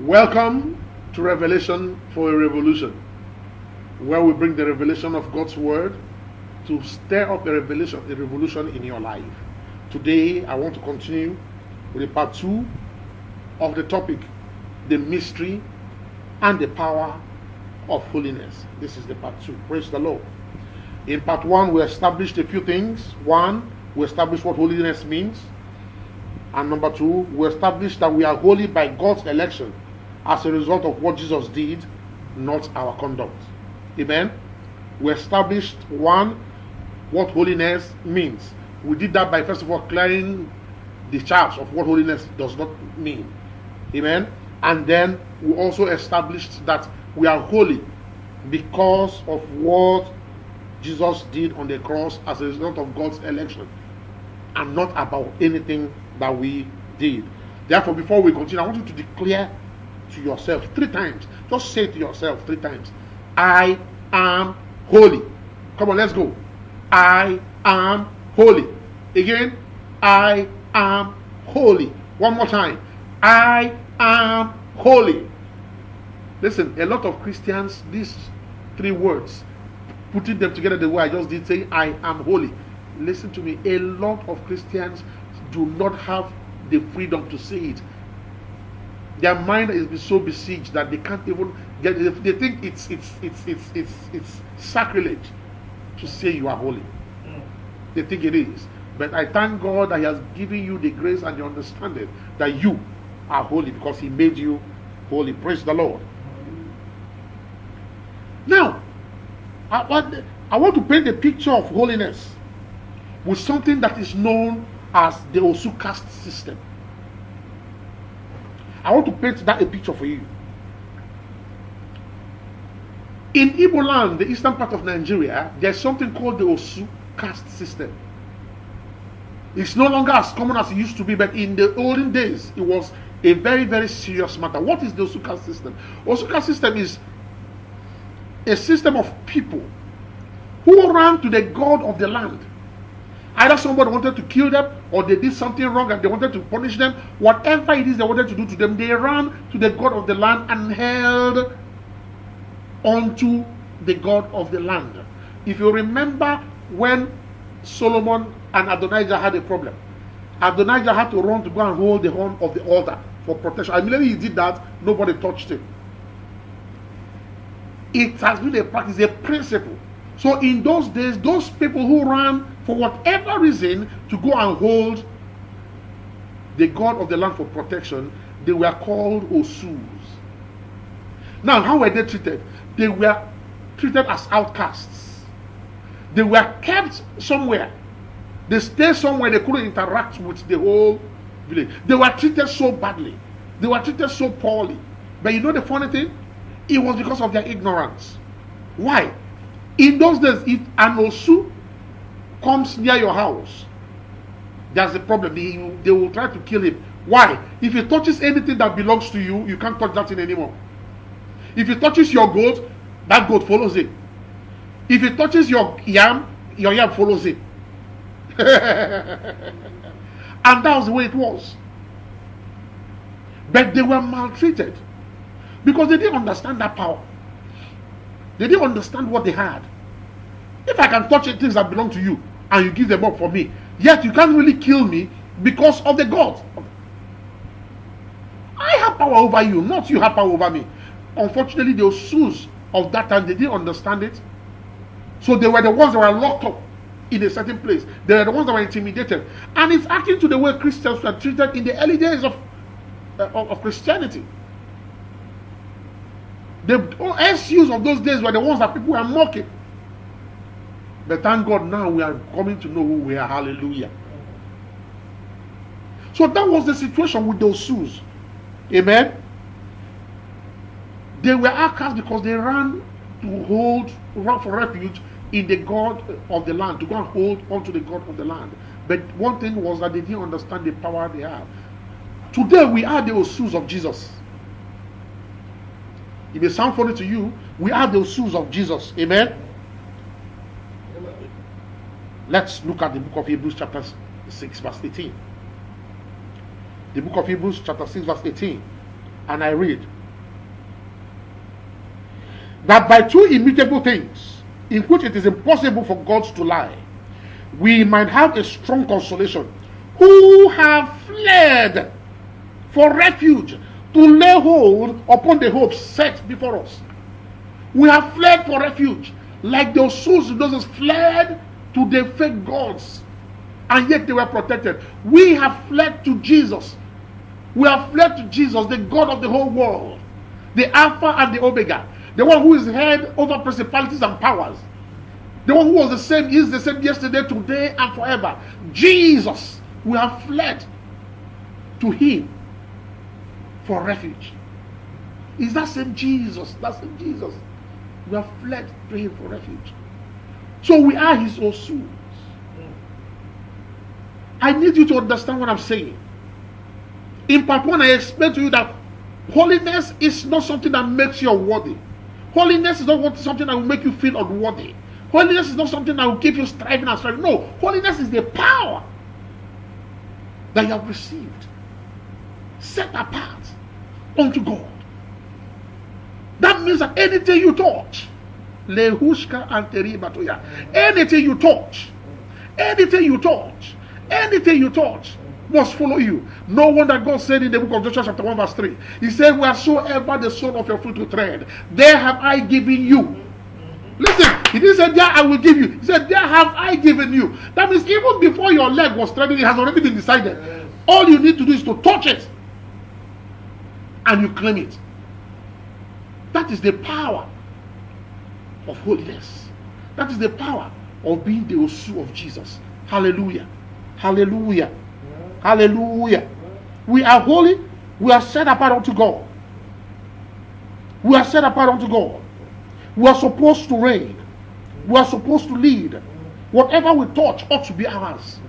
Welcome to Revelation for a Revolution, where we bring the revelation of God's Word to stir up a revolution in your life. Today, I want to continue with the part 2 of the topic, the mystery and the power of holiness. This is the part 2. Praise the Lord. In part 1, we established a few things. 1, we established what holiness means. And number 2, we established that we are holy by God's election as a result of what Jesus did, not our conduct. Amen. We established 1, what holiness means. We did that by first of all clearing the charge of what holiness does not mean. Amen. And then we also established that we are holy because of what Jesus did on the cross as a result of God's election, and not about anything that we did. Therefore, before we continue, I want you to declare to yourself 3 times. Just say to yourself 3 times, I am holy. Come on, let's go. I am holy. Again, I am holy. One more time. I am holy. Listen, a lot of Christians, these 3 words, putting them together the way I just did, saying I am holy. Listen to me. A lot of Christians do not have the freedom to say it. Their mind is so besieged that they can't even get it. They think it's sacrilege to say you are holy. They think it is. But I thank God that He has given you the grace and the understanding that you are holy because He made you holy. Praise the Lord. Now, I want to paint a picture of holiness with something that is known as the Osu caste system. I want to paint that a picture for you. In Igbo land, the eastern part of Nigeria, there's something called the Osu caste system. It's no longer as common as it used to be, but in the olden days, it was a very, very serious matter. What is the Osu caste system? Osu caste system is a system of people who ran to the god of the land. Either somebody wanted to kill them, or they did something wrong and they wanted to punish them. Whatever it is they wanted to do to them, they ran to the god of the land and held onto the god of the land. If you remember when Solomon and Adonijah had a problem, Adonijah had to run to go and hold the horn of the altar for protection. Immediately he did that, nobody touched him. It has been a practice, a principle. So in those days, those people who ran for whatever reason to go and hold the god of the land for protection, they were called Osus. Now, how were they treated? They were treated as outcasts. They were kept somewhere. They stayed somewhere they couldn't interact with the whole village. They were treated so badly. They were treated so poorly. But you know the funny thing? It was because of their ignorance. Why? In those days, if an Osu comes near your house, there's a problem. They will try to kill him. Why? If he touches anything that belongs to you, you can't touch that thing anymore. If he touches your goat, that goat follows it. If he touches your yam follows it. And that was the way it was. But they were maltreated because they didn't understand that power. They didn't understand what they had. If I can touch things that belong to you and you give them up for me, yet you can't really kill me because of the God. I have power over you, not you have power over me. Unfortunately, the Osus of that time, they didn't understand it. So they were the ones that were locked up in a certain place. They were the ones that were intimidated. And it's acting to the way Christians were treated in the early days of Christianity. The SUs of those days were the ones that people were mocking. But thank God now we are coming to know who we are. Hallelujah. So that was the situation with those Osus. Amen. They were outcasts because they ran for refuge in the God of the land, to go and hold onto the God of the land. But one thing was that they didn't understand the power they have. Today we are the Osus of Jesus. It may sound funny to you, we are the Osus of Jesus. Amen. Let's look at the book of Hebrews chapter 6 verse 18. The book of Hebrews chapter 6 verse 18. And I read that by two immutable things, in which it is impossible for God to lie, we might have a strong consolation, who have fled for refuge to lay hold upon the hope set before us. We have fled for refuge, like those souls those fled to the fake gods, and yet they were protected. We have fled to Jesus. We have fled to Jesus, the God of the whole world, the Alpha and the Omega, the one who is head over principalities and powers, the one who was the same, is the same yesterday, today, and forever. Jesus. We have fled to him for refuge. Is that same Jesus? That's same Jesus. We have fled to him for refuge. So we are his own souls. I need you to understand what I'm saying. In part 1, I explained to you that holiness is not something that makes you unworthy. Holiness is not something that will make you feel unworthy. Holiness is not something that will keep you striving and striving. No, holiness is the power that you have received, set apart unto God. That means that anything you touch, anything you touch must follow you. No wonder God said in the book of Joshua chapter 1 verse 3, he said, wheresoever the sole of your foot will tread, there have I given you. Listen, he didn't say, there I will give you. He said, there have I given you. That means even before your leg was treading, it has already been decided. All you need to do is to touch it, and you claim it. That is the power of holiness. That is the power of being the Osu of Jesus. Hallelujah. Hallelujah. Hallelujah. We are holy. We are set apart unto God. We are set apart unto God. We are supposed to reign. We are supposed to lead. Whatever we touch ought to be ours.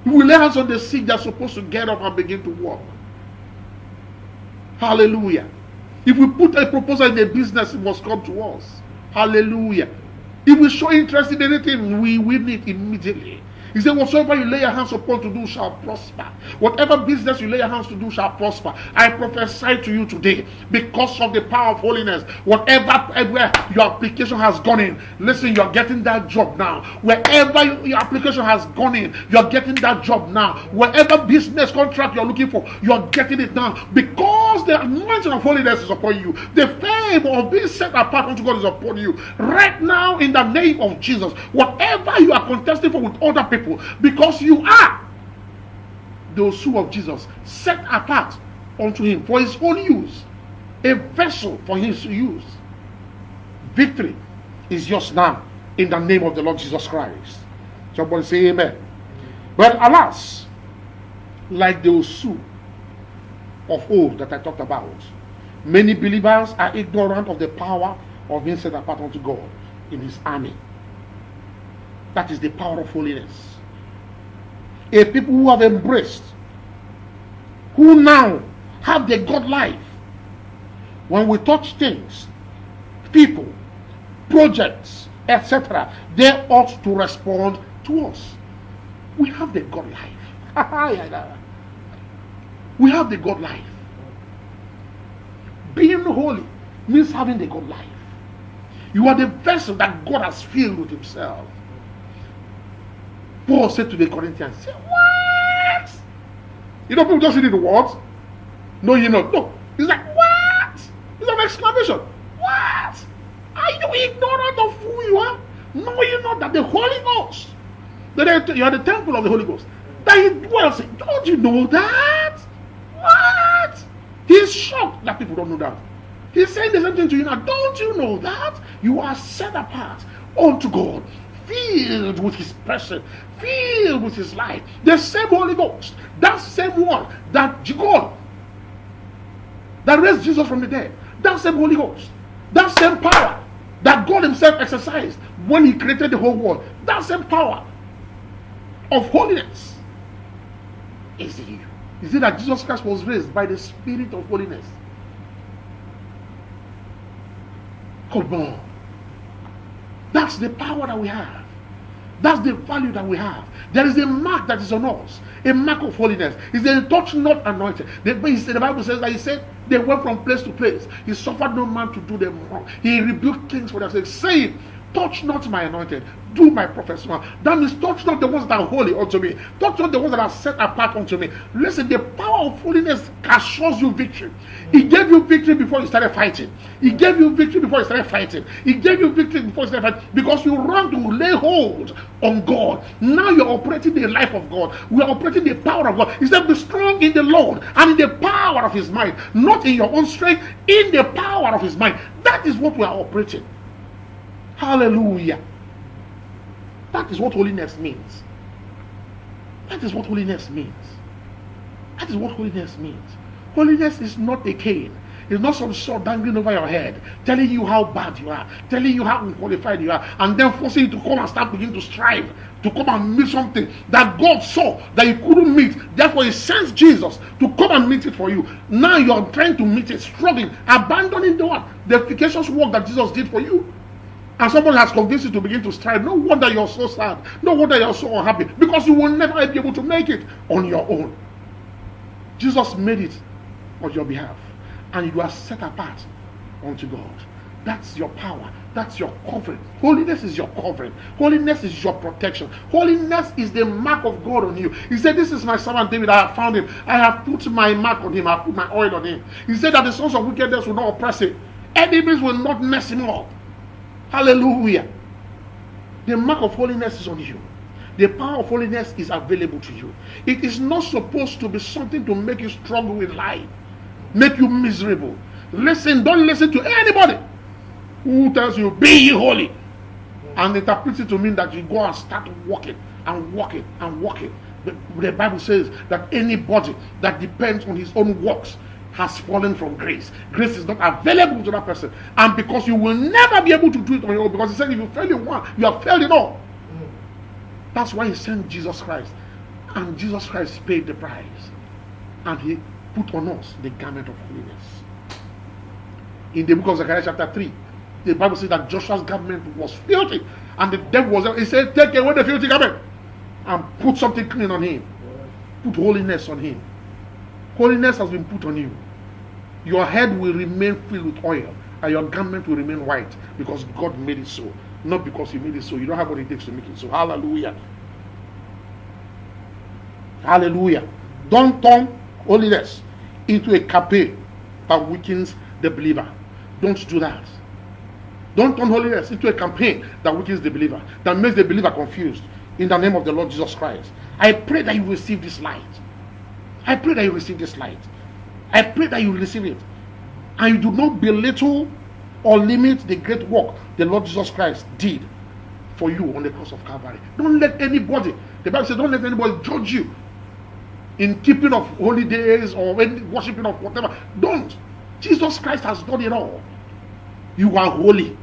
If we lay hands on the sick, they are supposed to get up and begin to walk. Hallelujah. If we put a proposal in a business, it must come to us. Hallelujah. If we show interest in anything, we win it immediately. He said, whatsoever you lay your hands upon to do shall prosper. Whatever business you lay your hands to do shall prosper. I prophesy to you today, because of the power of holiness, everywhere your application has gone in, listen, you're getting that job now. Wherever your application has gone in, you're getting that job now. Wherever business contract you're looking for, you're getting it now. Because the anointing of holiness is upon you. The fame of being set apart unto God is upon you. Right now, in the name of Jesus, whatever you are contesting for with other people, because you are the Osu of Jesus, set apart unto him for his own use, a vessel for his use. Victory is yours now in the name of the Lord Jesus Christ. Somebody say amen. But alas, like the Osu of old that I talked about, many believers are ignorant of the power of being set apart unto God in his army. That is the power of holiness. A people who have embraced, who now have the God life. When we touch things, people, projects, etc., they ought to respond to us. We have the God life. We have the God life. Being holy means having the God life. You are the vessel that God has filled with himself. Paul said to the Corinthians, say, what? You know, people just read the words. No, you know. No. He's like, what? It's an exclamation. What? Are you ignorant of who you are? No, you know that the Holy Ghost, that you are the temple of the Holy Ghost, that he dwells in. Don't you know that? What? He's shocked that people don't know that. He's saying the same thing to you now. Don't you know that? You are set apart unto God, filled with his presence, filled with his life. The same Holy Ghost, that same one that God, that raised Jesus from the dead, that same Holy Ghost, that same power that God himself exercised when he created the whole world, that same power of holiness is in you. You see that Jesus Christ was raised by the Spirit of holiness. Come on. That's the power that we have. That's the value that we have. There is a mark that is on us, a mark of holiness. He said, touch not anointed. The Bible says that he said they went from place to place. He suffered no man to do them wrong. He rebuked kings for their sake, saying, touch not my anointed, do my prophets wrong. That means touch not the ones that are holy unto me. Touch not the ones that are set apart unto me. Listen, the power of holiness assures you victory. He gave you victory before you started fighting. He gave you victory before you started fighting. He gave you victory before you started fighting, because you run to lay hold on God. Now you're operating the life of God. We are operating the power of God. He said, be strong in the Lord and in the power of his might. Not in your own strength, in the power of his might. That is what we are operating. Hallelujah. That is what holiness means. That is what holiness means. That is what holiness means. Holiness is not a cane. It's not some sword dangling over your head, telling you how bad you are, telling you how unqualified you are, and then forcing you to come and start beginning to strive, to come and meet something that God saw that you couldn't meet. Therefore, he sends Jesus to come and meet it for you. Now you are trying to meet it, struggling, abandoning the one, the efficacious work that Jesus did for you. And someone has convinced you to begin to strive. No wonder you're so sad. No wonder you're so unhappy. Because you will never be able to make it on your own. Jesus made it on your behalf. And you are set apart unto God. That's your power. That's your covering. Holiness is your covering. Holiness is your protection. Holiness is the mark of God on you. He said, this is my servant David. I have found him. I have put my mark on him. I have put my oil on him. He said that the sons of wickedness will not oppress him. Enemies will not mess him up. Hallelujah. The mark of holiness is on you. The power of holiness is available to you. It is not supposed to be something to make you struggle with life, make you miserable. Listen, don't listen to anybody who tells you, be ye holy, and interprets it to mean that you go and start walking and walking and walking. The Bible says that anybody that depends on his own works has fallen from grace. Grace is not available to that person. And because you will never be able to do it on your own, because he said if you fail in one, you have failed in all. That's why he sent Jesus Christ. And Jesus Christ paid the price. And he put on us the garment of holiness. In the book of Zechariah chapter 3, the Bible says that Joshua's garment was filthy. And the devil was there. He said, take away the filthy garment and put something clean on him. Put holiness on him. Holiness has been put on you. Your head will remain filled with oil, and your garment will remain white, because God made it so, not because he made it so. You don't have what it takes to make it so. Hallelujah. Hallelujah. Don't turn holiness into a cape that weakens the believer. Don't do that. Don't turn holiness into a campaign that weakens the believer, that makes the believer confused. In the name of the Lord Jesus Christ, I pray that you receive this light. I pray that you receive this light. I pray that you receive it. And you do not belittle or limit the great work the Lord Jesus Christ did for you on the cross of Calvary. Don't let anybody, the Bible says, don't let anybody judge you in keeping of holy days or worshiping of whatever. Don't. Jesus Christ has done it all. You are holy.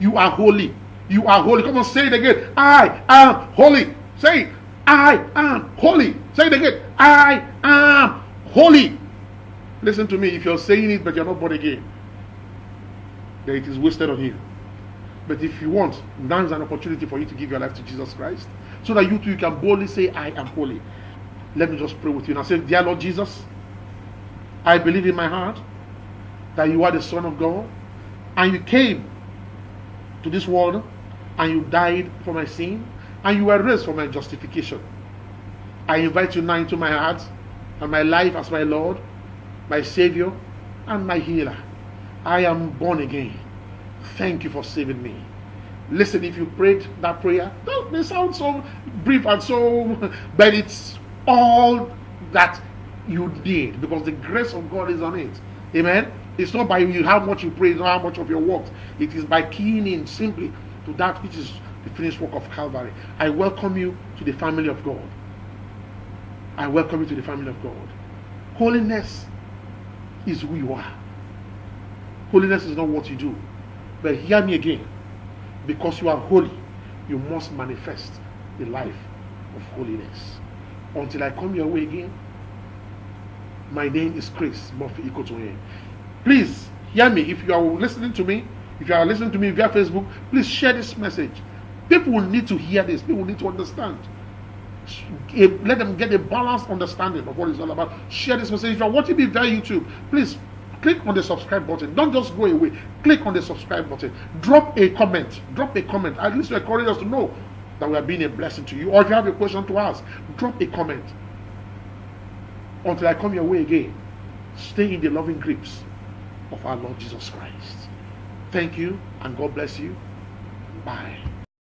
You are holy. You are holy. Come on, say it again. I am holy. Say it. I am holy. Say it again. I am holy. Listen to me. If you're saying it but you're not born again, then it is wasted on you. But if you want, now is an opportunity for you to give your life to Jesus Christ, so that you too can boldly say, I am holy. Let me just pray with you now. Say, dear Lord Jesus, I believe in my heart that you are the Son of God, and you came to this world and you died for my sin, and you were raised for my justification. I invite you now into my heart and my life as my Lord, my Savior, and my healer. I am born again. Thank you for saving me. Listen, if you prayed that prayer, that may sound so brief and so, but it's all that you did, because the grace of God is on it. Amen. It's not by you how much you pray, it's not how much of your works. It is by keying in simply to that which is the finished work of Calvary. I welcome you to the family of God. I welcome you to the family of God. Holiness is who you are. Holiness is not what you do. But hear me again. Because you are holy, you must manifest the life of holiness. Until I come your way again, my name is Chris Murphy Ikotoye. Please hear me. If you are listening to me, via Facebook, please share this message. People will need to hear this. People will need to understand. Let them get a balanced understanding of what it's all about. Share this message. If you're watching me via YouTube, please click on the subscribe button. Don't just go away. Click on the subscribe button. Drop a comment. Drop a comment. At least to encourage us to know that we are being a blessing to you. Or if you have a question to ask, drop a comment. Until I come your way again, stay in the loving grips of our Lord Jesus Christ. Thank you, and God bless you. Bye.